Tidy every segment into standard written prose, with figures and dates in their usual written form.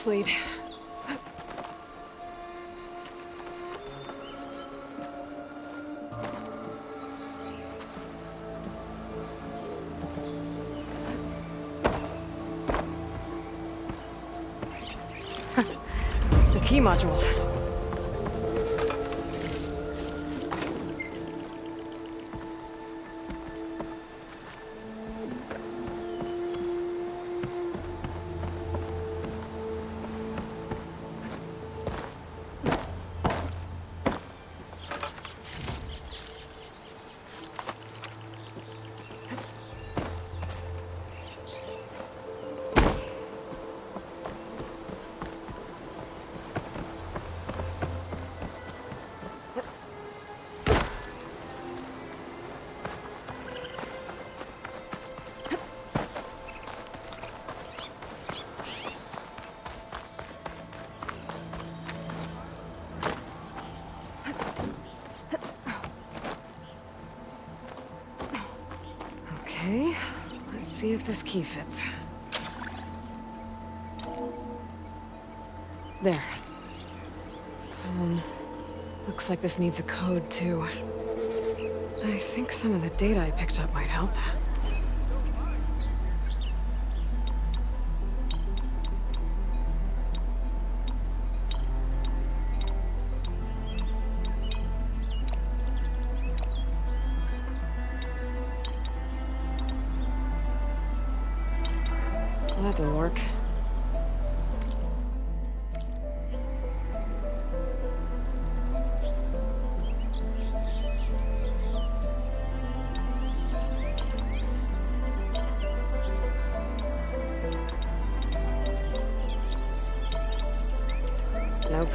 lead. The key module. Okay, let's see if this key fits. There. Looks like this needs a code, too. I think some of the data I picked up might help. Well, that didn't work. Nope.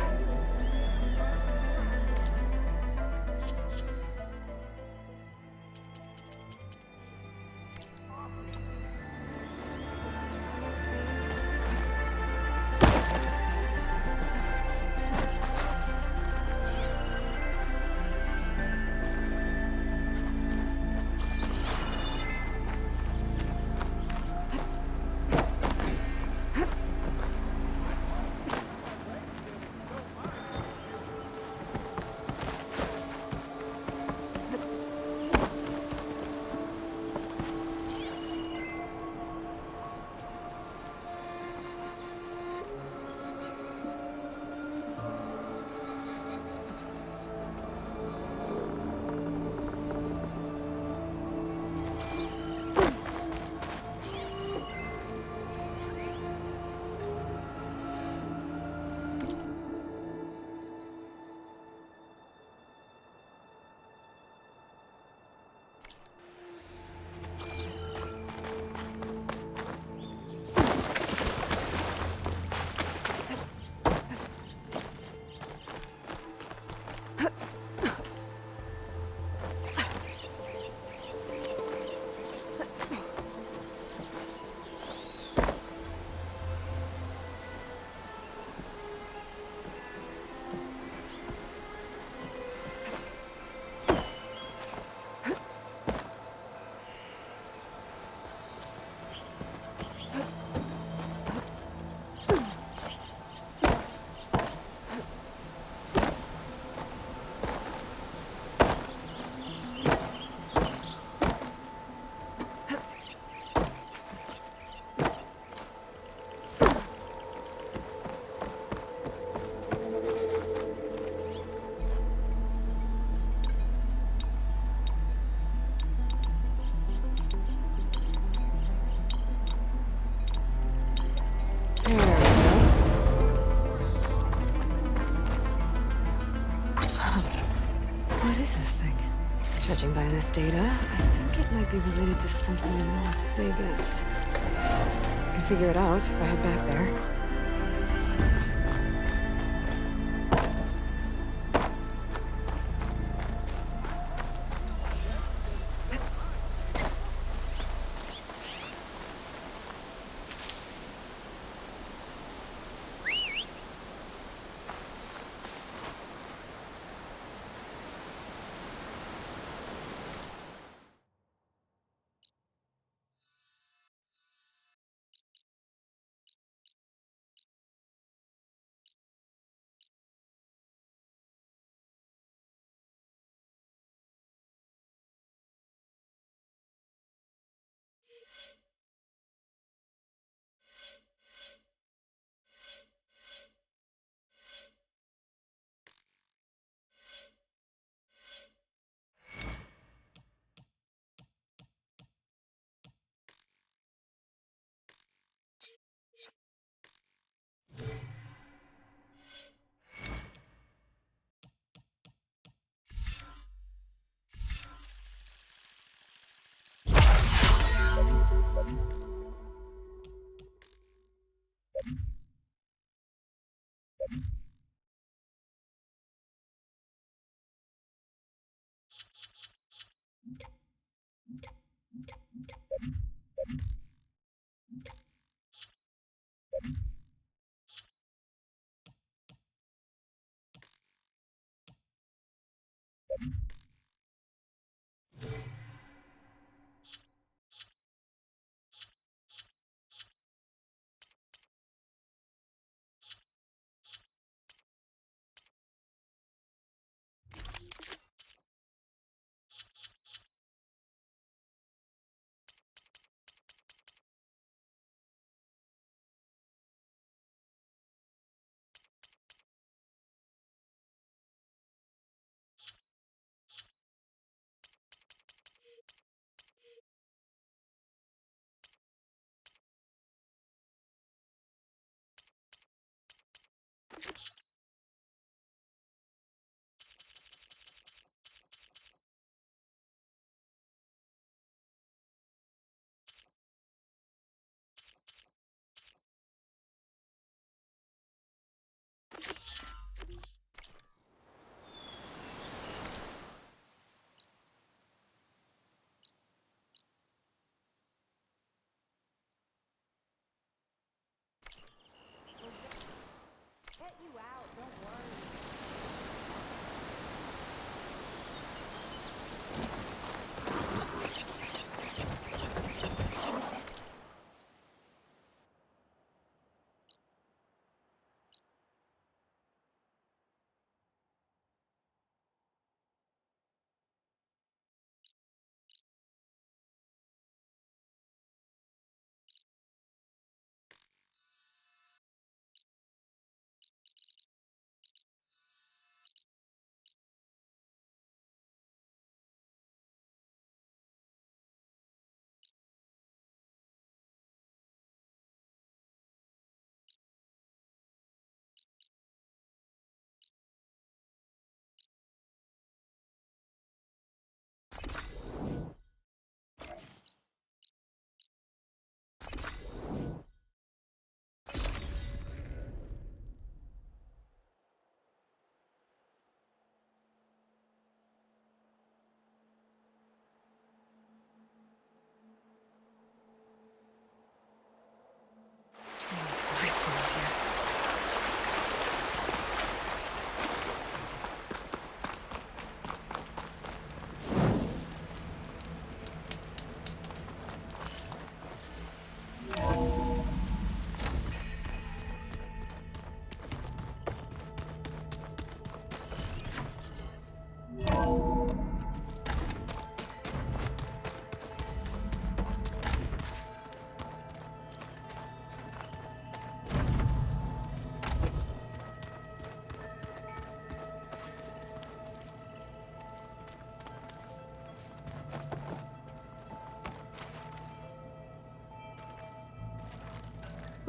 What is this thing? Judging by this data, I think it might be related to something in Las Vegas. I can figure it out if I head back there.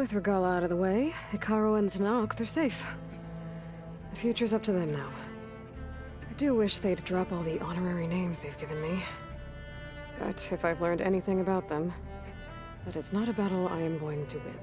With Regala out of the way, Hikaru and Tanakh, they're safe. The future's up to them now. I do wish they'd drop all the honorary names they've given me. But if I've learned anything about them, that is not a battle I am going to win.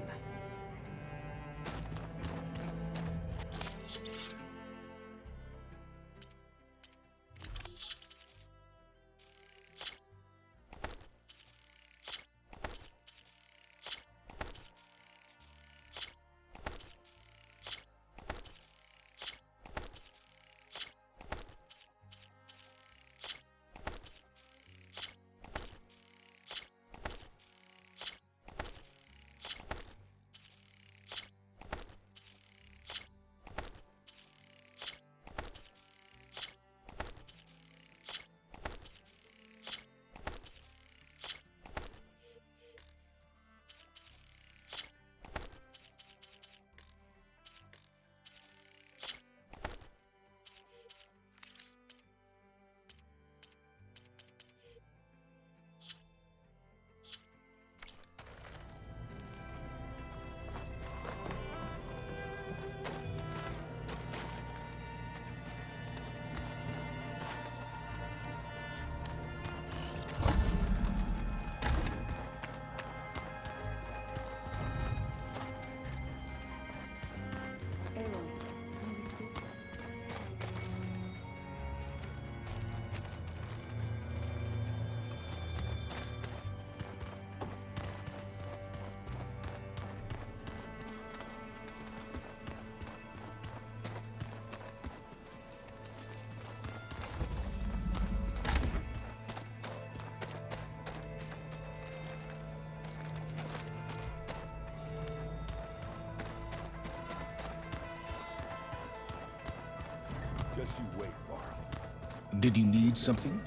Just you wait, Varl. Did you need something?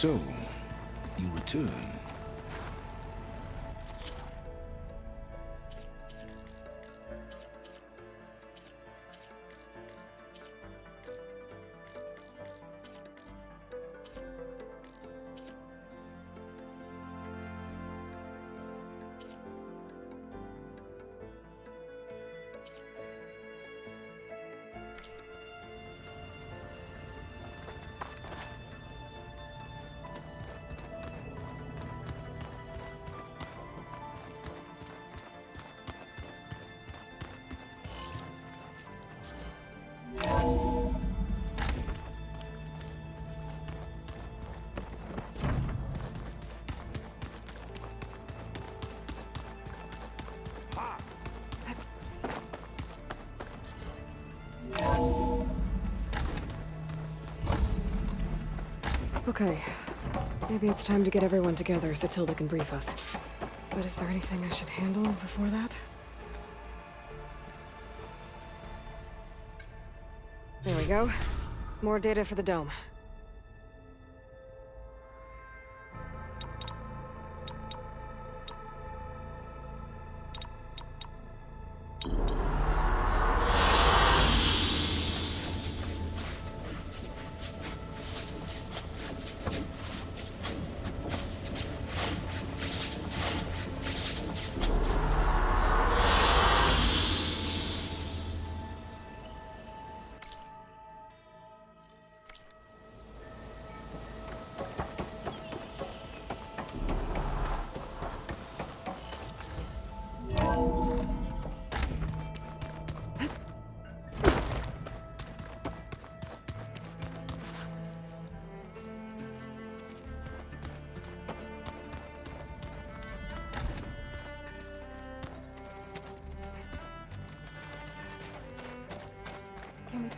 So, you return. Okay. Maybe it's time to get everyone together so Tilda can brief us. But is there anything I should handle before that? There we go. More data for the dome.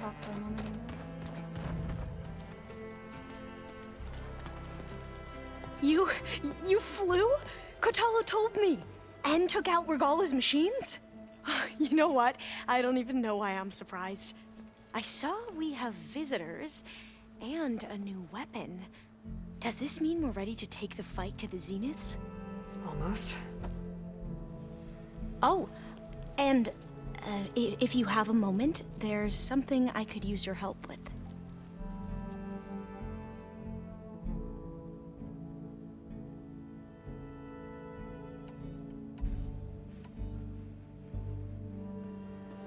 talk for a moment. You flew? Kotalo told me! And took out Regala's machines? You know what? I don't even know why I'm surprised. I saw we have visitors and a new weapon. Does this mean we're ready to take the fight to the Zeniths? Almost. Oh, and if you have a moment, there's something I could use your help with.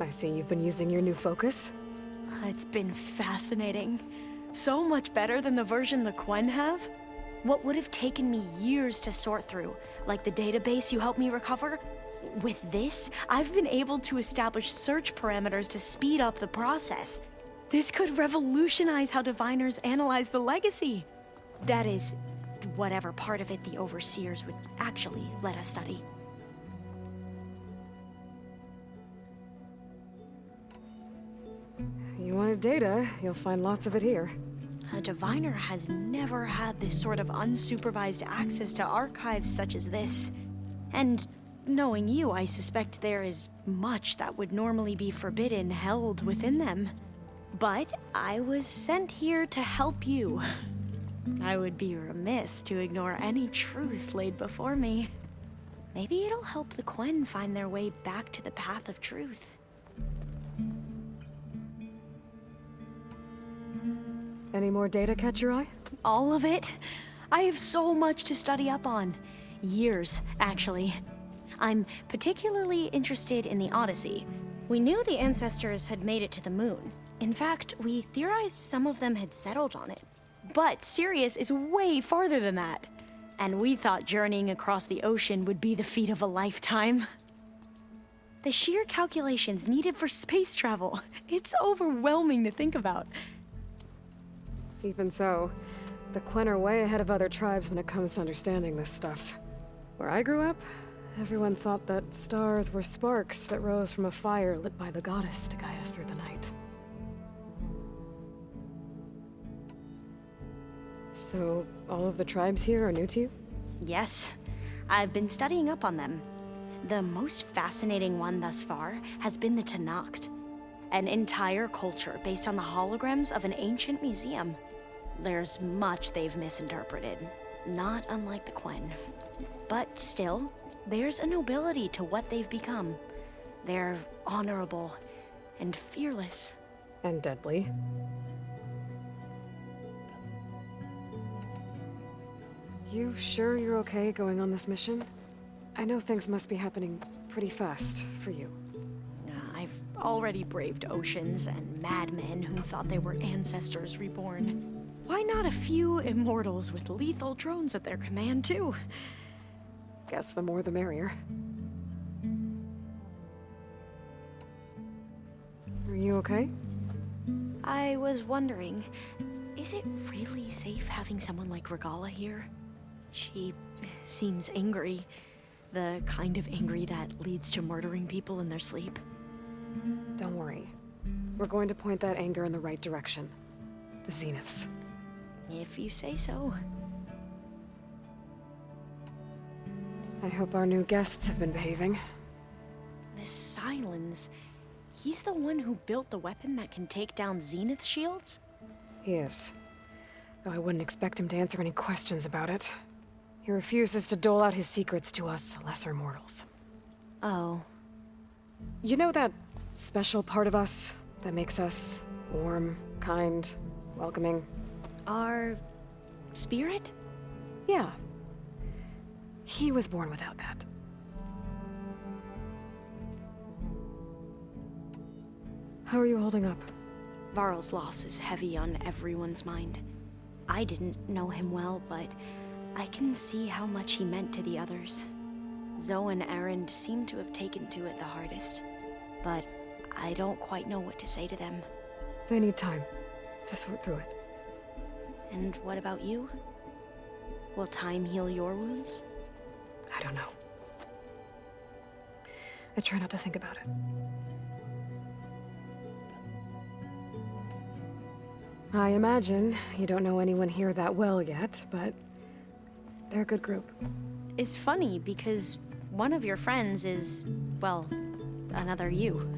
I see you've been using your new focus. It's been fascinating. So much better than the version the Quen have. What would have taken me years to sort through, like the database you helped me recover, with this, I've been able to establish search parameters to speed up the process. This could revolutionize how diviners analyze the legacy. That is, whatever part of it the overseers would actually let us study. You wanted data, you'll find lots of it here. A diviner has never had this sort of unsupervised access to archives such as this. And knowing you, I suspect there is much that would normally be forbidden held within them. But I was sent here to help you. I would be remiss to ignore any truth laid before me. Maybe it'll help the Quen find their way back to the path of truth. Any more data catch your eye? All of it? I have so much to study up on. Years, actually. I'm particularly interested in the Odyssey. We knew the ancestors had made it to the moon. In fact, we theorized some of them had settled on it. But Sirius is way farther than that. And we thought journeying across the ocean would be the feat of a lifetime. The sheer calculations needed for space travel, it's overwhelming to think about. Even so, the Quen are way ahead of other tribes when it comes to understanding this stuff. Where I grew up, everyone thought that stars were sparks that rose from a fire lit by the goddess to guide us through the night. So, all of the tribes here are new to you? Yes, I've been studying up on them. The most fascinating one thus far has been the Tenakth, an entire culture based on the holograms of an ancient museum. There's much they've misinterpreted, not unlike the Quen. But still, there's a nobility to what they've become. They're honorable and fearless. And deadly. You sure you're okay going on this mission? I know things must be happening pretty fast for you. I've already braved oceans and madmen who thought they were ancestors reborn. Why not a few immortals with lethal drones at their command, too? Guess the more the merrier. Are you okay? I was wondering, is it really safe having someone like Regala here? She seems angry. The kind of angry that leads to murdering people in their sleep. Don't worry. We're going to point that anger in the right direction. The Zeniths. If you say so. I hope our new guests have been behaving. This Silence, he's the one who built the weapon that can take down Zenith shields? He is. Though I wouldn't expect him to answer any questions about it. He refuses to dole out his secrets to us lesser mortals. Oh. You know that special part of us that makes us warm, kind, welcoming? Our spirit? Yeah. He was born without that. How are you holding up? Varl's loss is heavy on everyone's mind. I didn't know him well, but I can see how much he meant to the others. Zoe and Erend seem to have taken to it the hardest, but I don't quite know what to say to them. They need time to sort through it. And what about you? Will time heal your wounds? I don't know. I try not to think about it. I imagine you don't know anyone here that well yet, but they're a good group. It's funny because one of your friends is, well, another you.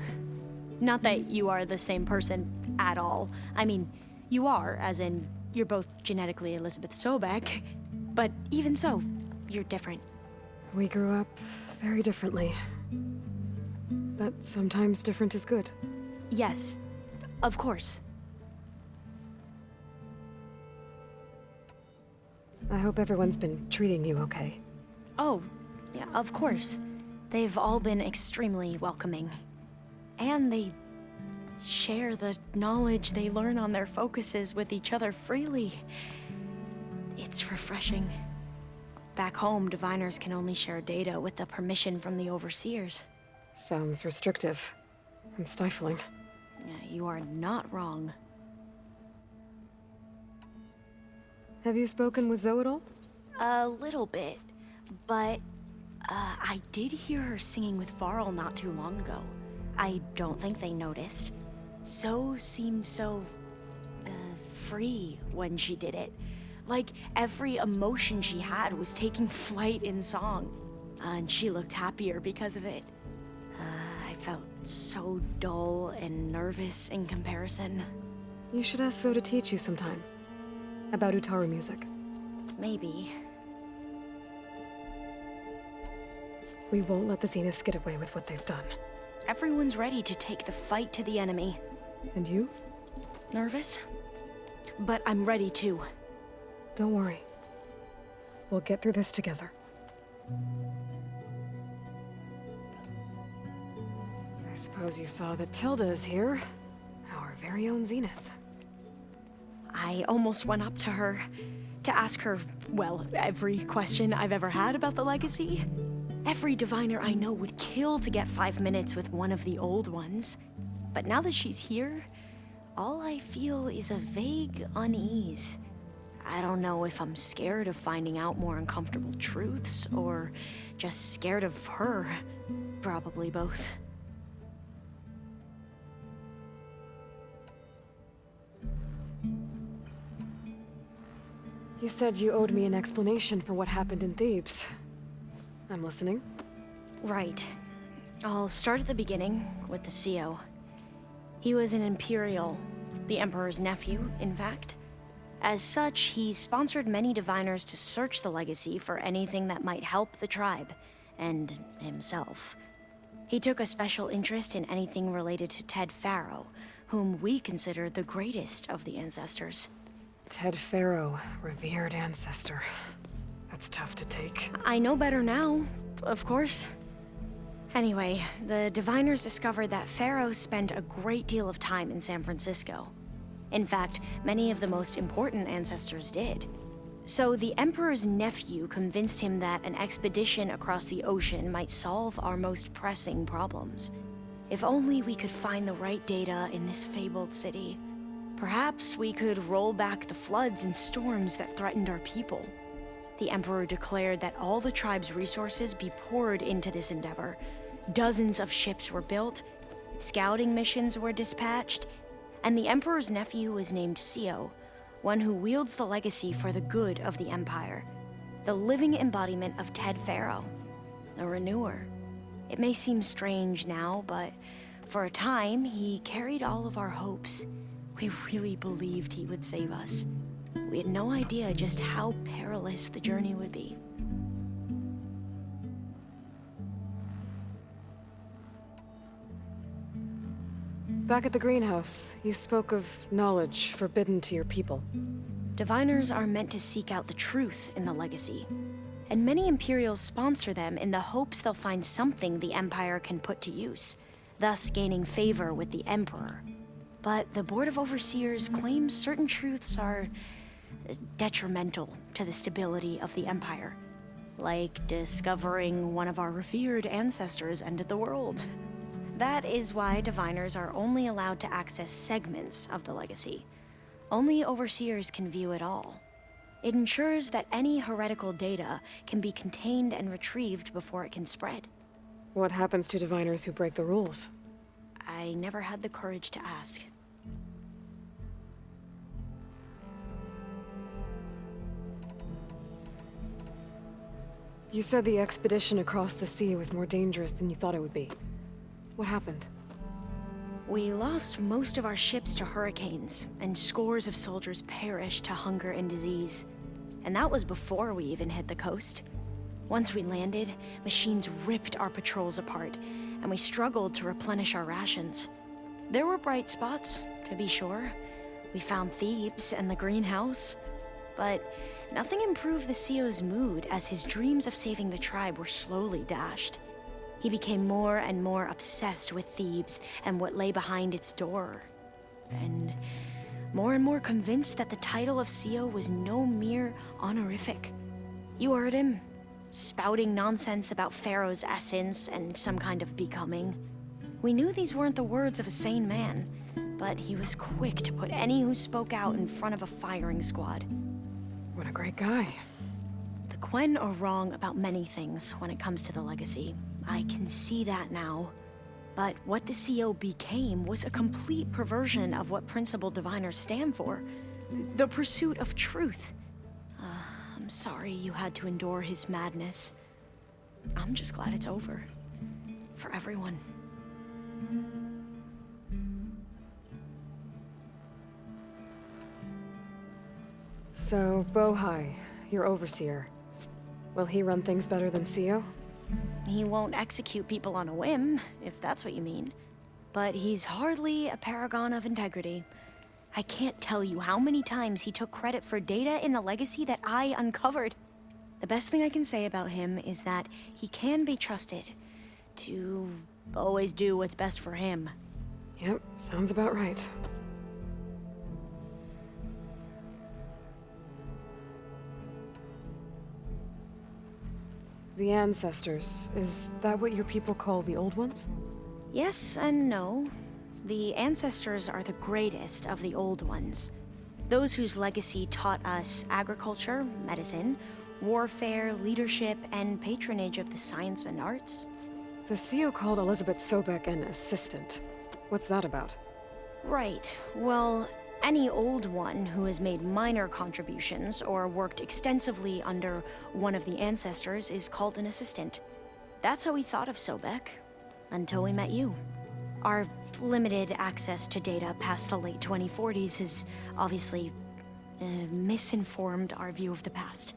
Not that you are the same person at all. I mean, you are, as in, you're both genetically Elizabeth Sobek, but even so, you're different. We grew up very differently. But sometimes different is good. Yes, of course. I hope everyone's been treating you okay. Oh, yeah, of course. They've all been extremely welcoming. And they share the knowledge they learn on their focuses with each other freely. It's refreshing. Back home, diviners can only share data with the permission from the overseers. Sounds restrictive and stifling. Yeah, you are not wrong. Have you spoken with Zoe at all? A little bit, but I did hear her singing with Varl not too long ago. I don't think they noticed. Zoe seemed so free when she did it. Like every emotion she had was taking flight in song. And she looked happier because of it. I felt so dull and nervous in comparison. You should ask Zoe to teach you sometime. About Utaru music. Maybe. We won't let the Zeniths get away with what they've done. Everyone's ready to take the fight to the enemy. And you? Nervous? But I'm ready too. Don't worry. We'll get through this together. I suppose you saw that Tilda is here. Our very own Zenith. I almost went up to her to ask her, well, every question I've ever had about the legacy. Every diviner I know would kill to get 5 minutes with one of the old ones. But now that she's here, all I feel is a vague unease. I don't know if I'm scared of finding out more uncomfortable truths, or just scared of her. Probably both. You said you owed me an explanation for what happened in Thebes. I'm listening. Right. I'll start at the beginning with the CO. He was an Imperial, the Emperor's nephew, in fact. As such, he sponsored many diviners to search the legacy for anything that might help the tribe, and himself. He took a special interest in anything related to Ted Faro, whom we considered the greatest of the ancestors. Ted Faro, revered ancestor. That's tough to take. I know better now, of course. Anyway, the diviners discovered that Faro spent a great deal of time in San Francisco. In fact, many of the most important ancestors did. So the Emperor's nephew convinced him that an expedition across the ocean might solve our most pressing problems. If only we could find the right data in this fabled city. Perhaps we could roll back the floods and storms that threatened our people. The Emperor declared that all the tribe's resources be poured into this endeavor. Dozens of ships were built, scouting missions were dispatched, and the Emperor's nephew was named CO, one who wields the legacy for the good of the Empire. The living embodiment of Ted Faro, the Renewer. It may seem strange now, but for a time, he carried all of our hopes. We really believed he would save us. We had no idea just how perilous the journey would be. Back at the greenhouse, you spoke of knowledge forbidden to your people. Diviners are meant to seek out the truth in the legacy, and many Imperials sponsor them in the hopes they'll find something the Empire can put to use, thus gaining favor with the Emperor. But the Board of Overseers claims certain truths are detrimental to the stability of the Empire, like discovering one of our revered ancestors ended the world. That is why diviners are only allowed to access segments of the legacy. Only Overseers can view it all. It ensures that any heretical data can be contained and retrieved before it can spread. What happens to diviners who break the rules? I never had the courage to ask. You said the expedition across the sea was more dangerous than you thought it would be. What happened? We lost most of our ships to hurricanes, and scores of soldiers perished to hunger and disease. And that was before we even hit the coast. Once we landed, machines ripped our patrols apart, and we struggled to replenish our rations. There were bright spots, to be sure. We found Thebes and the greenhouse. But nothing improved the CEO's mood as his dreams of saving the tribe were slowly dashed. He became more and more obsessed with Thebes and what lay behind its door. And more convinced that the title of CEO was no mere honorific. You heard him, spouting nonsense about Pharaoh's essence and some kind of becoming. We knew these weren't the words of a sane man, but he was quick to put any who spoke out in front of a firing squad. What a great guy. The Quen are wrong about many things when it comes to the legacy. I can see that now. But what the CO became was a complete perversion of what principled diviners stand for. The pursuit of truth. I'm sorry you had to endure his madness. I'm just glad it's over. For everyone. So, Bohai, your overseer. Will he run things better than CEO? He won't execute people on a whim, if that's what you mean. But he's hardly a paragon of integrity. I can't tell you how many times he took credit for data in the legacy that I uncovered. The best thing I can say about him is that he can be trusted to always do what's best for him. Yep, sounds about right. The ancestors, is that what your people call the old ones? Yes and no. The ancestors are the greatest of the old ones. Those whose legacy taught us agriculture, medicine, warfare, leadership, and patronage of the science and arts. The CEO called Elizabeth Sobek an assistant. What's that about? Right. Well, any old one who has made minor contributions or worked extensively under one of the ancestors is called an assistant. That's how we thought of Sobek, until we met you. Our limited access to data past the late 2040s has obviously misinformed our view of the past.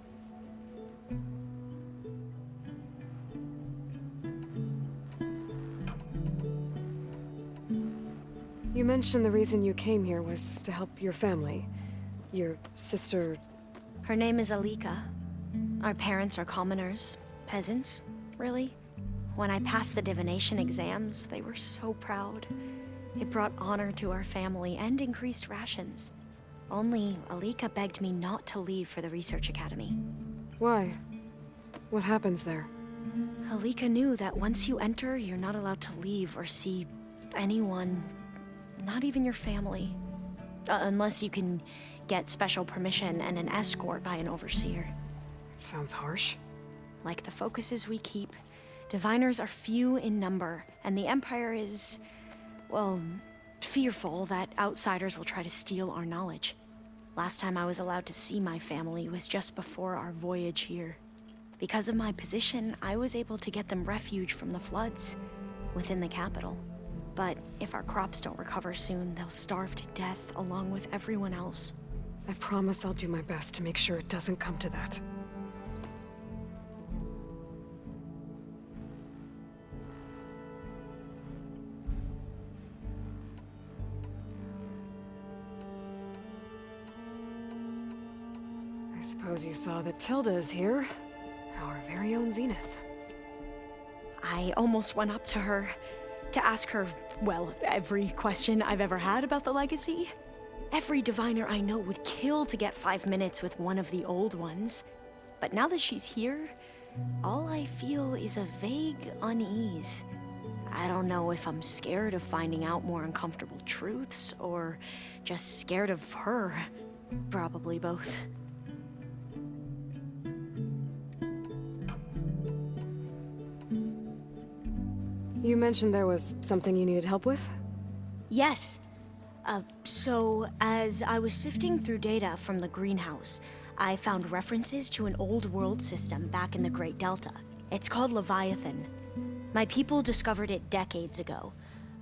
You mentioned the reason you came here was to help your family. Your sister... Her name is Alika. Our parents are commoners. Peasants, really. When I passed the divination exams, they were so proud. It brought honor to our family and increased rations. Only Alika begged me not to leave for the research academy. Why? What happens there? Alika knew that once you enter, you're not allowed to leave or see anyone, not even your family. Unless you can get special permission and an escort by an overseer. It sounds harsh. Like the focuses we keep, diviners are few in number, and the Empire is, well, fearful that outsiders will try to steal our knowledge. Last time I was allowed to see my family was just before our voyage here. Because of my position, I was able to get them refuge from the floods within the capital. But if our crops don't recover soon, they'll starve to death along with everyone else. I promise I'll do my best to make sure it doesn't come to that. I suppose you saw that Tilda is here. Our very own Zenith. I almost went up to her to ask her, well, every question I've ever had about the legacy. Every diviner I know would kill to get 5 minutes with one of the old ones. But now that she's here, all I feel is a vague unease. I don't know if I'm scared of finding out more uncomfortable truths, or just scared of her. Probably both. You mentioned there was something you needed help with? Yes. So, as I was sifting through data from the greenhouse, I found references to an old world system back in the Great Delta. It's called Leviathan. My people discovered it decades ago.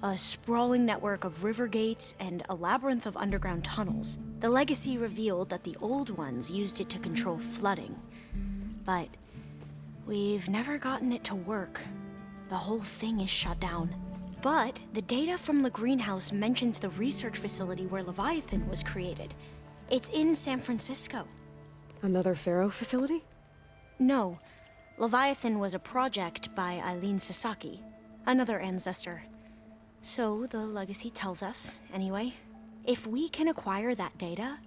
A sprawling network of river gates and a labyrinth of underground tunnels. The legacy revealed that the old ones used it to control flooding. But we've never gotten it to work. The whole thing is shut down. But the data from the greenhouse mentions the research facility where Leviathan was created. It's in San Francisco. Another Pharaoh facility? No. Leviathan was a project by Eileen Sasaki, another ancestor. So the legacy tells us, anyway. If we can acquire that data,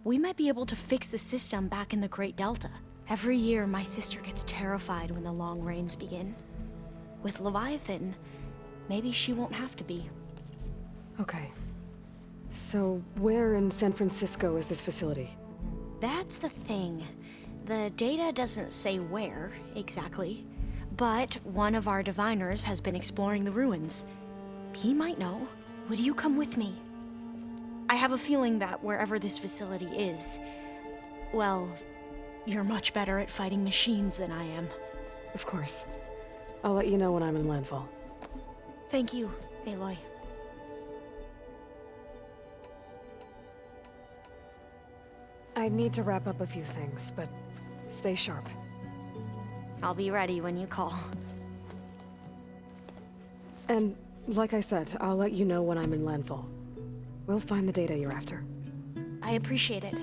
we might be able to fix the system back in the Great Delta. Every year, my sister gets terrified when the long rains begin. With Leviathan, maybe she won't have to be. Okay. So, where in San Francisco is this facility? That's the thing. The data doesn't say where, exactly. But one of our diviners has been exploring the ruins. He might know. Would you come with me? I have a feeling that wherever this facility is, well, you're much better at fighting machines than I am. Of course. I'll let you know when I'm in landfall. Thank you, Aloy. I need to wrap up a few things, but stay sharp. I'll be ready when you call. And, like I said, I'll let you know when I'm in landfall. We'll find the data you're after. I appreciate it.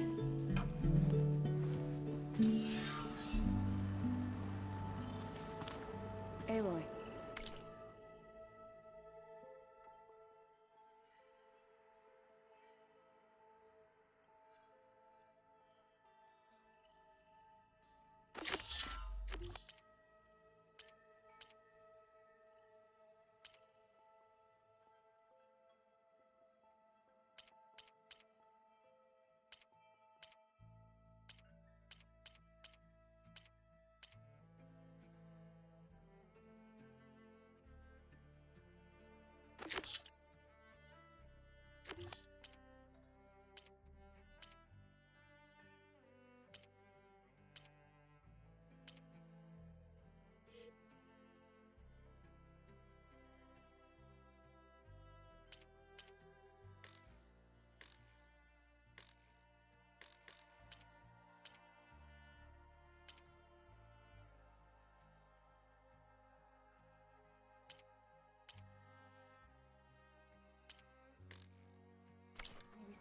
Aloy.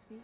Speak.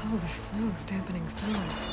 Oh, the snow's dampening sunlight.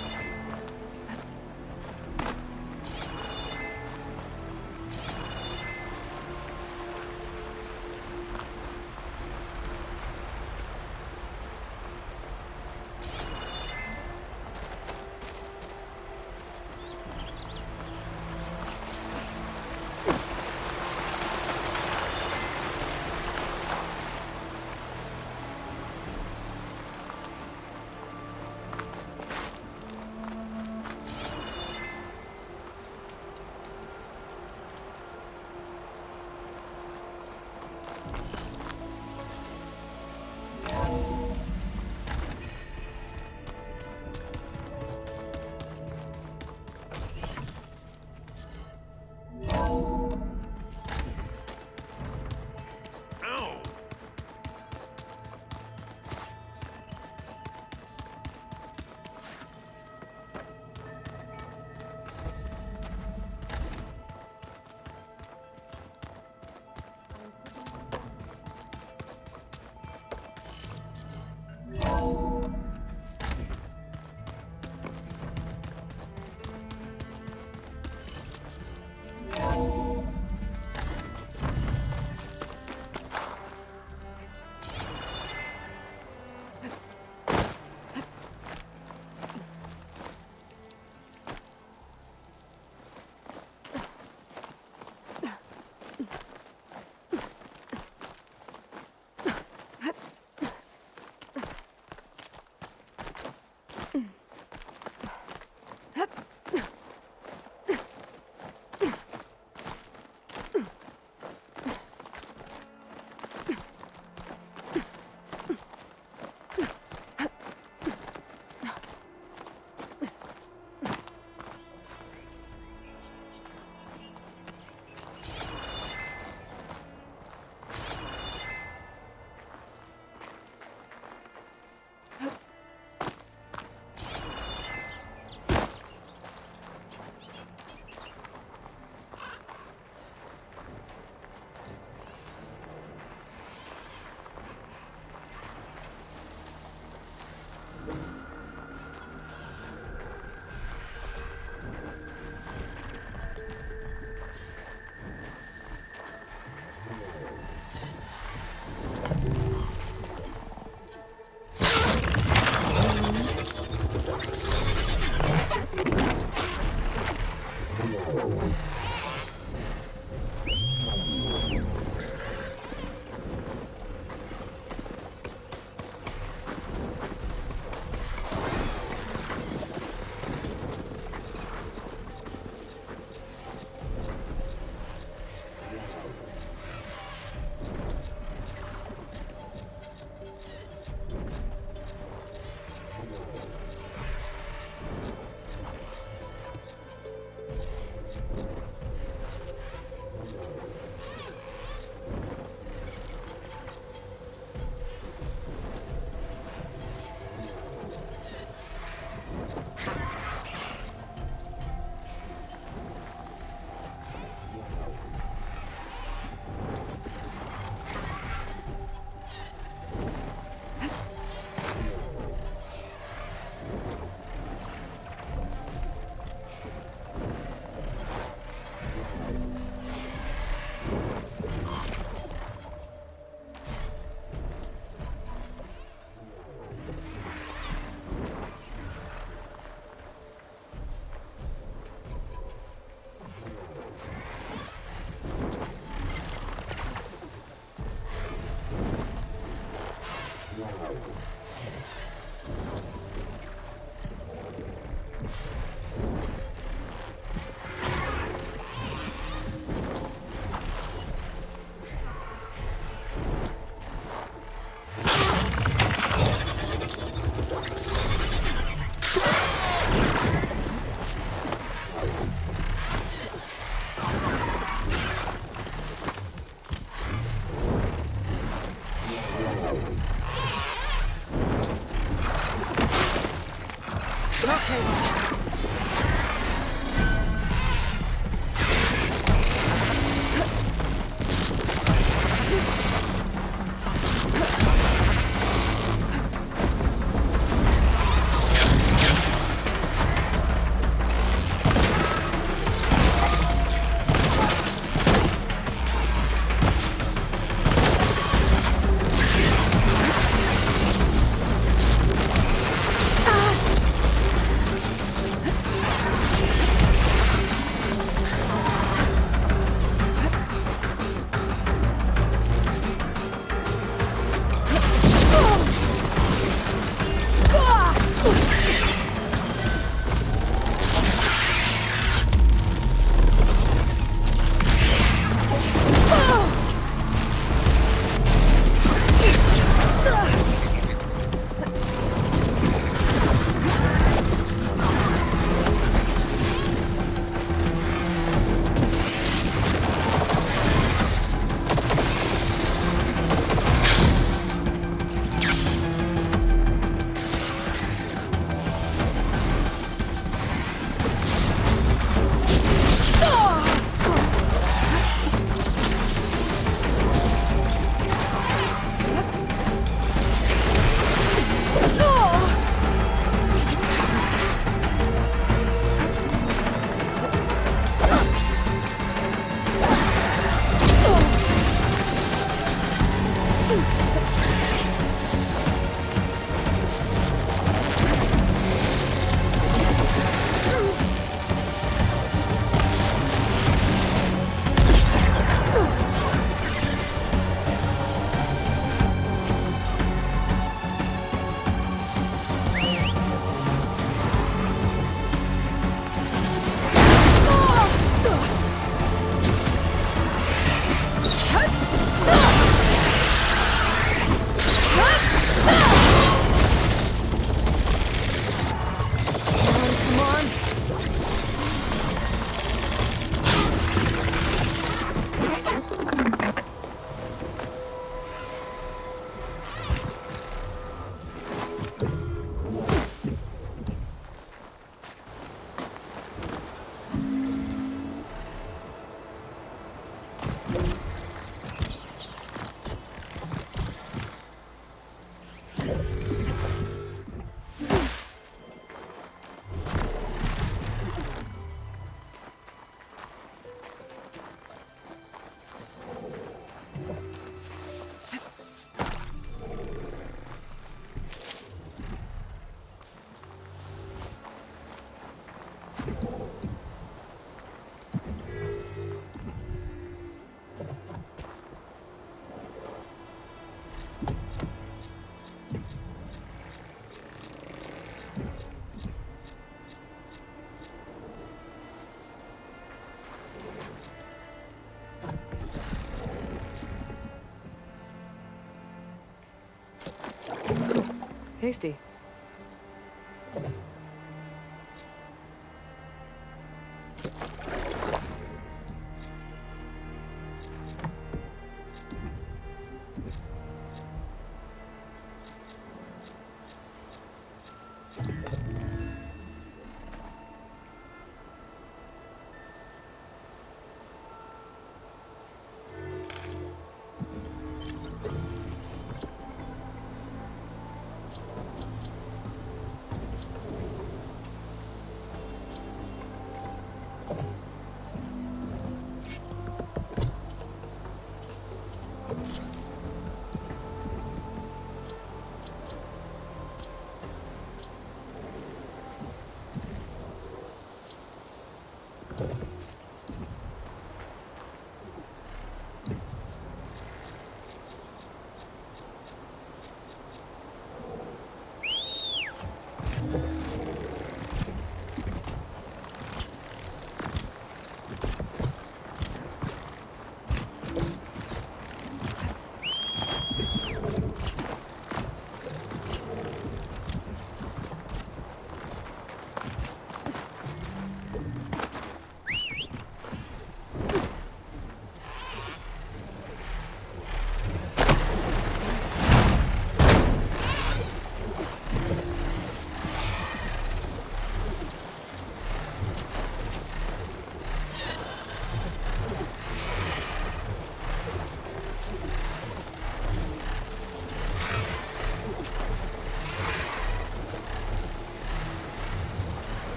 Hasty.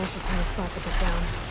I should find a spot to get down.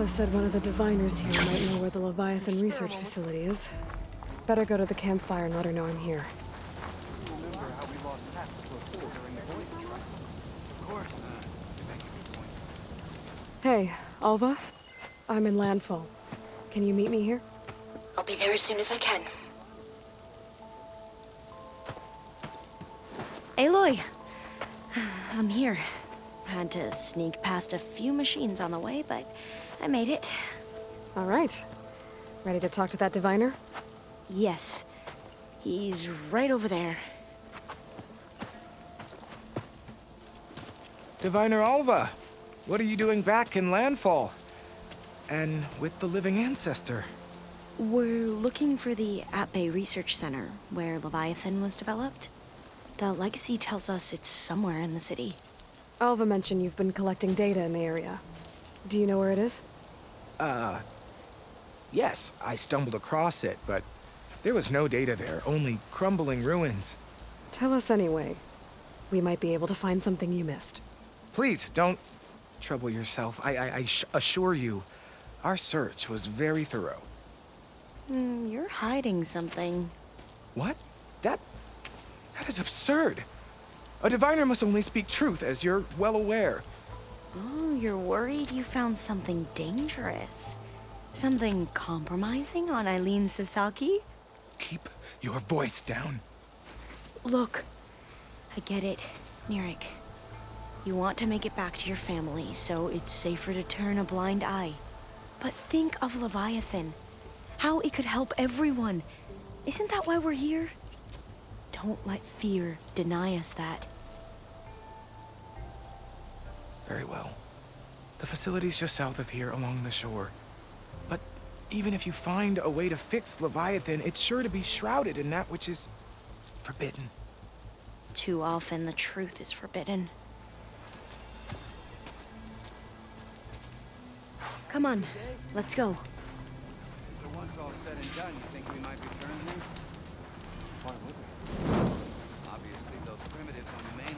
Tilda said one of the diviners here might know where the Leviathan research facility is. Better go to the campfire and let her know I'm here. Remember how we lost Pat to a fool during the voyage, right? Of course. You make a good point. Hey, Alva. I'm in Landfall. Can you meet me here? I'll be there as soon as I can. Aloy! I'm here. Had to sneak past a few machines on the way, but I made it. All right. Ready to talk to that diviner? Yes. He's right over there. Diviner Alva, what are you doing back in Landfall? And with the living ancestor? We're looking for the At-Bay Research Center, where Leviathan was developed. The legacy tells us it's somewhere in the city. Alva mentioned you've been collecting data in the area. Do you know where it is? Yes, I stumbled across it, but there was no data there, only crumbling ruins. Tell us anyway. We might be able to find something you missed. Please, don't trouble yourself. I assure you, our search was very thorough. You're hiding something. What? That is absurd. A diviner must only speak truth, as you're well aware. Oh, you're worried you found something dangerous. Something compromising on Eileen Sasaki? Keep your voice down. Look, I get it, Nirik. You want to make it back to your family, so it's safer to turn a blind eye. But think of Leviathan. How it could help everyone. Isn't that why we're here? Don't let fear deny us that. Very well. The facility's just south of here, along the shore. But even if you find a way to fix Leviathan, it's sure to be shrouded in that which is forbidden. Too often the truth is forbidden. Come on, let's go. So once all said and done, you think we might return here? Why would we? Obviously, those primitives on the main